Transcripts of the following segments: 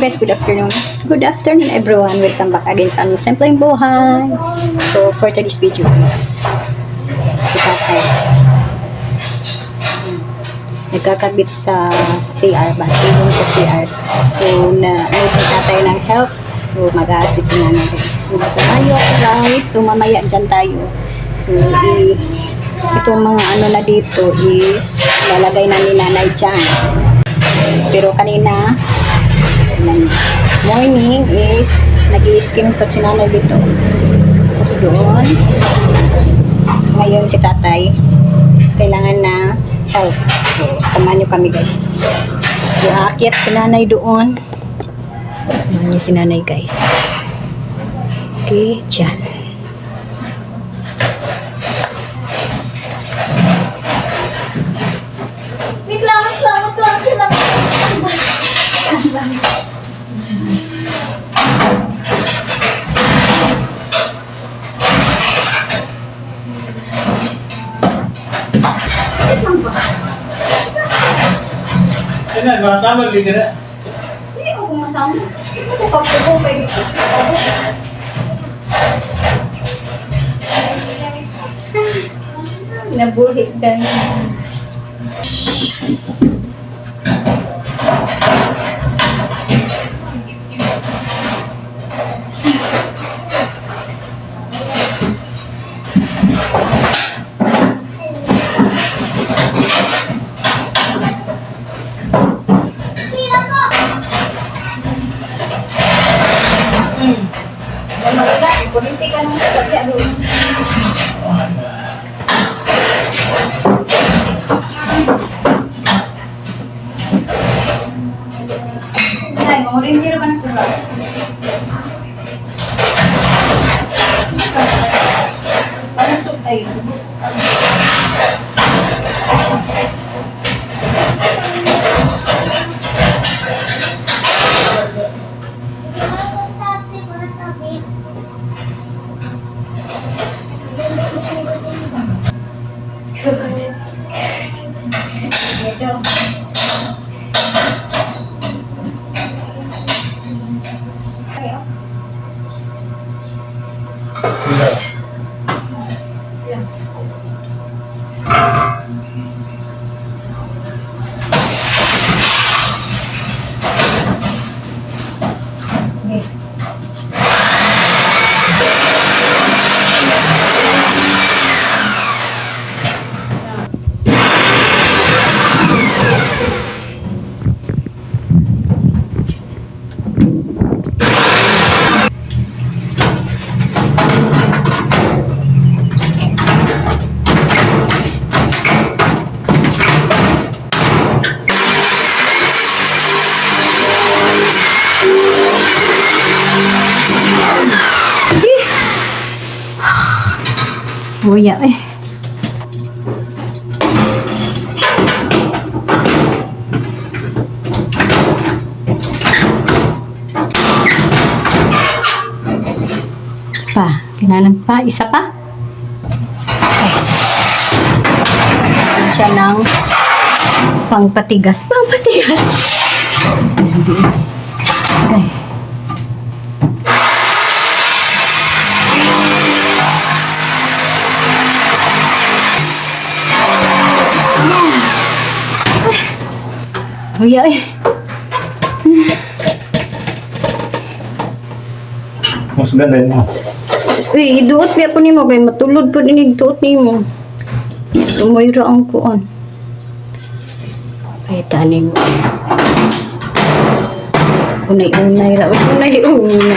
guys, good afternoon. Good afternoon everyone. Welcome back again sa aming Simpleng Buhay. So for today's video is si Tatay nagkakabit sa CR ba? Silong sa CR. So need si Tatay ng help. So mag-a-assist na namin guys. So samayo ako guys. So mamaya dyan tayo. So itong mga ano na dito is lalagay na ni Nanay dyan. Pero kanina morning is nag-i-skim pa si Nanay dito. Tapos doon ngayon si Tatay kailangan na help. So samahan nyo kami guys. So aakyat si Nanay doon. Samahan nyo si Nanay guys. Okay, dyan. Wait lang. Ano, masama din ka. Hindi ako masama. Hindi ko pagpapagpapay dito. Nabuhit guys. Kulimpi ka nung sakya doon. Ay, mamurin din naman ang surat. Palusok tayo. Ito. Ayo. Yan. Okay. Buya eh. Pa, kinanan pa. Isa pa? Okay, isa. Siya ng pangpatigas. Pangpatigas. Okay. Buya eh. Mas ganda yun mo. Uy, iduot niya po ni mo. Kaya matulod po din igduot ni mo. Umayra ang kuan. Ay, tanin mo. Unay-unay ra. Unay-unay.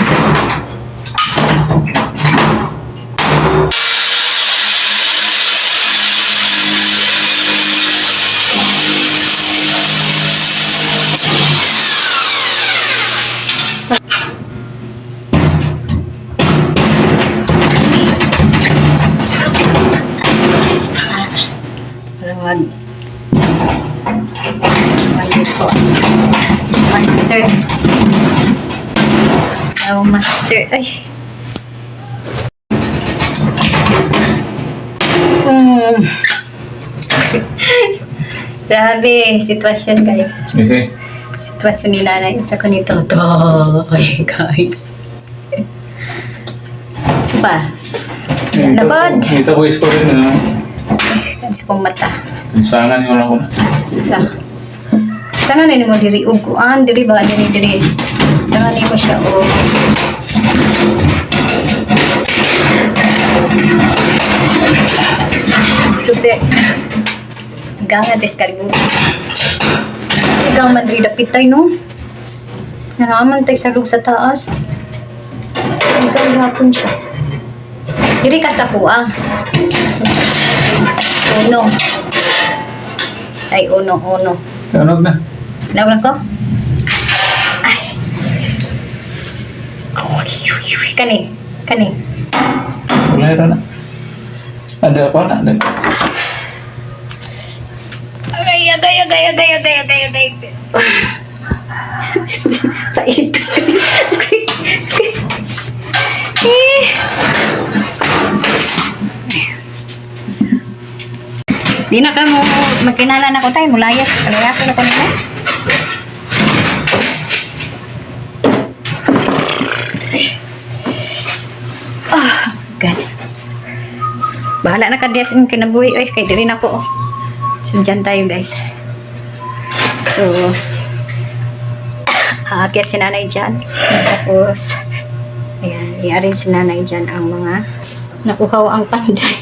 Master. Oh, master. Ay. Grabe, sitwasyon guys. Kasi, Sitwasyon ni nanay at saka ni Totoy, guys. Diba? Nabad. Kita ko isko rin na. Sa pang mata. Insangan nyo lang ko na. Sa. Tangan na mo diri uguan, diri ba diri. Tangan mo siya o. Super. Gangan des kalibutan. Igang mandri dapitay no. Naraman tay sa loob sa taas. Igang hapon siya. Diri ka sa kuha. Uno. Ay, uno. Tanog na. Nawalan ko? Ay. Kani. Wala yun na. Ada apa na? Ada. Agay. Sakit. Di na ka mo magkinala na ko tayo, mulayas. Kalayasan ako nila. God. Bahala na ka dias yung kinabuhi. Ay, kay diri na ko. So, dyan tayo guys. So, aakyat si nanay dyan. Tapos, ayan, i-arrange si nanay dyan ang mga nakuhaw ang panday.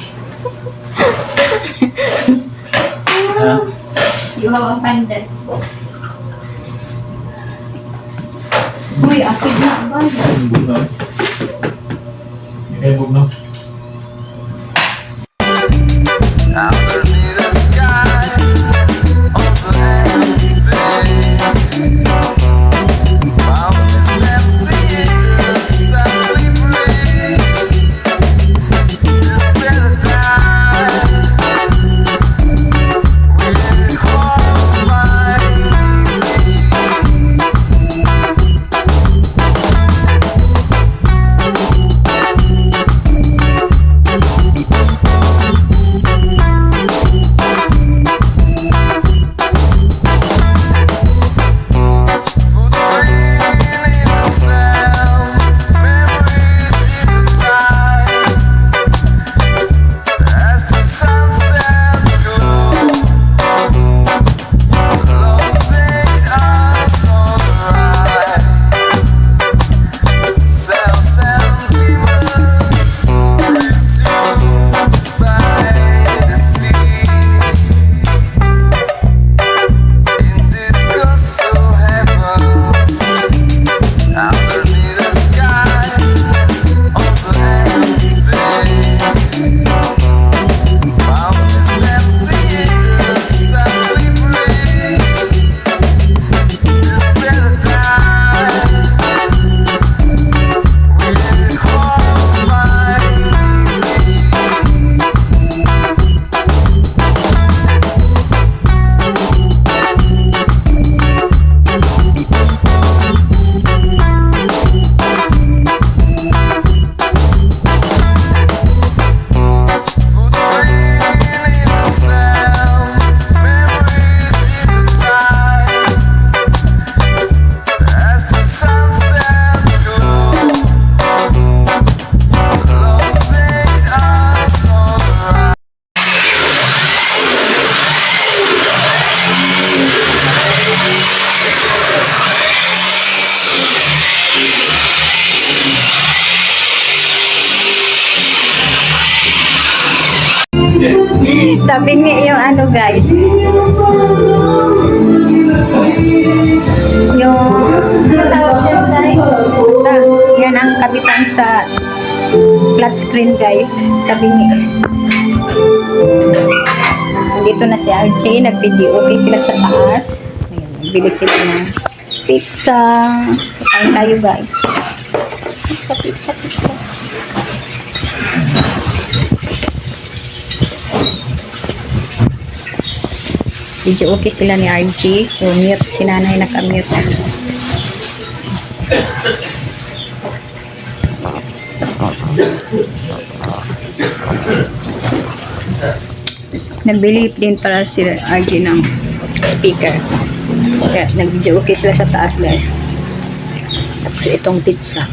Ha? Iuhaw ang panday. Uy, asid na ba? Bug na. Sige, bug na. Underneath the sky, over and stay. Mountains dancing in the sunny breeze. This paradise, we're all fine easy. Sabi niya yung ano guys. Yung tawag dyan guys. Yan ang kapitan sa flat screen guys. Sabi niya. Dito na si RJ. Nag-video okay sila sa taas. Ayan, nagbili sila ng pizza. So, kain tayo guys. Pizza. Video okay sila ni RG. So, mute si nanay, naka-mute. Nabili din para si RG ng speaker. Kaya nag-video okay sila sa taas guys. Tapos itong pizza.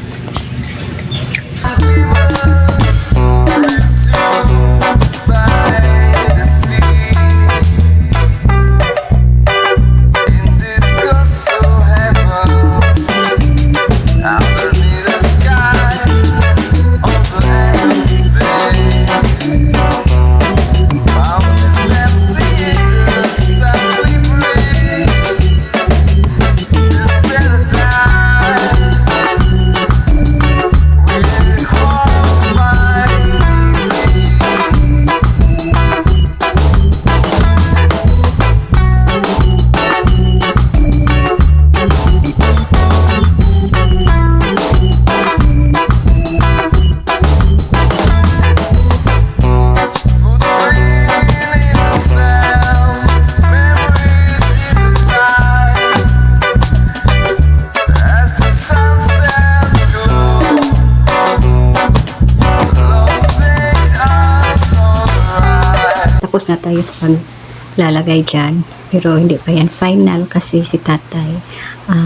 Tapos na tayo sa paglalagay dyan. Pero hindi pa yan final kasi si tatay,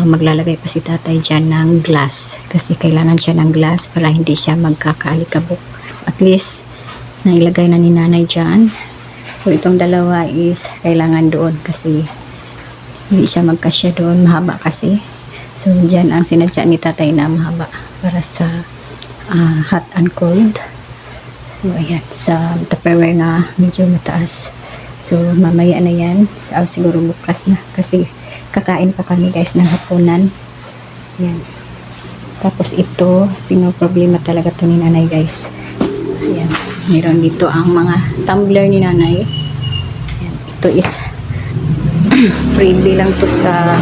maglalagay pa si tatay dyan ng glass. Kasi kailangan siya ng glass para hindi siya magkakaalikabok. At least, nailagay na ni nanay dyan. So, itong dalawa is kailangan doon kasi hindi siya magkasya doon. Mahaba kasi. So, dyan ang sinadya ni tatay na mahaba para sa hot and cold. So, ayan, sa Tupperware na medyo mataas. So, mamaya na yan. So, siguro bukas na. Kasi, kakain pa kami guys ng hapunan. Ayan. Tapos ito, pinoproblema talaga to ni nanay guys. Ayan. Meron dito ang mga tumbler ni nanay. Ayan. Ito is freebie lang to sa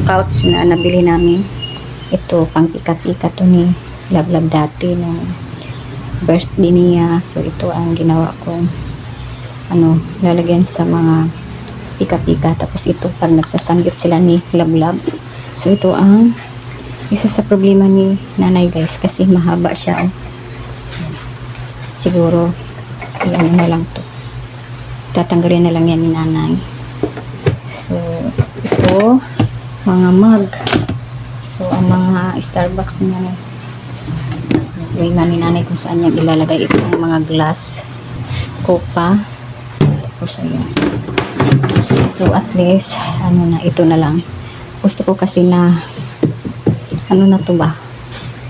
couch na nabili namin. Ito, pang pika-pika to ni Lablab dati ng birthday niya. So ito ang ginawa kong lalagyan sa mga pika-pika. Tapos ito pag nagsasanggit sila ni Lablab. So ito ang isa sa problema ni nanay guys kasi mahaba siya. Siguro iyan na lang to. Tatanggalin na lang yan ni nanay. So ito mga mug. So ang mga Starbucks niya na gawin na ni nanay kung saan niya ilalagay itong mga glass kopa. Tapos ayan. So at least ito na lang. Gusto ko kasi na na to ba,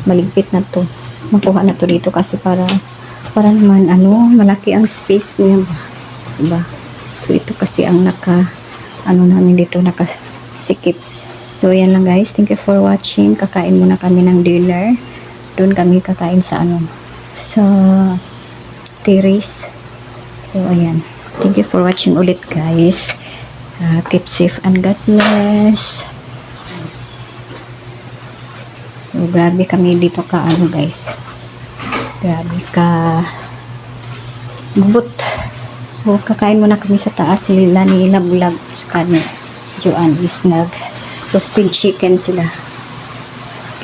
maligpit na to, makuha na to dito kasi para naman malaki ang space niya ba, diba? So ito kasi ang namin dito nakasikip. So yan lang guys, thank you for watching. Kakain muna kami ng dinner. Doon kami kakain sa sa terrace. So ayan, thank you for watching ulit guys. Keep safe and God bless. So grabe kami dito guys, grabe ka bubot. So kakain muna kami sa taas. Sila ni Lablab saka ni Joanne is roasted chicken sila.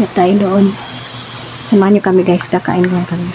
Kaya tayo doon. Samahan nyo kami guys, kakain lang kami.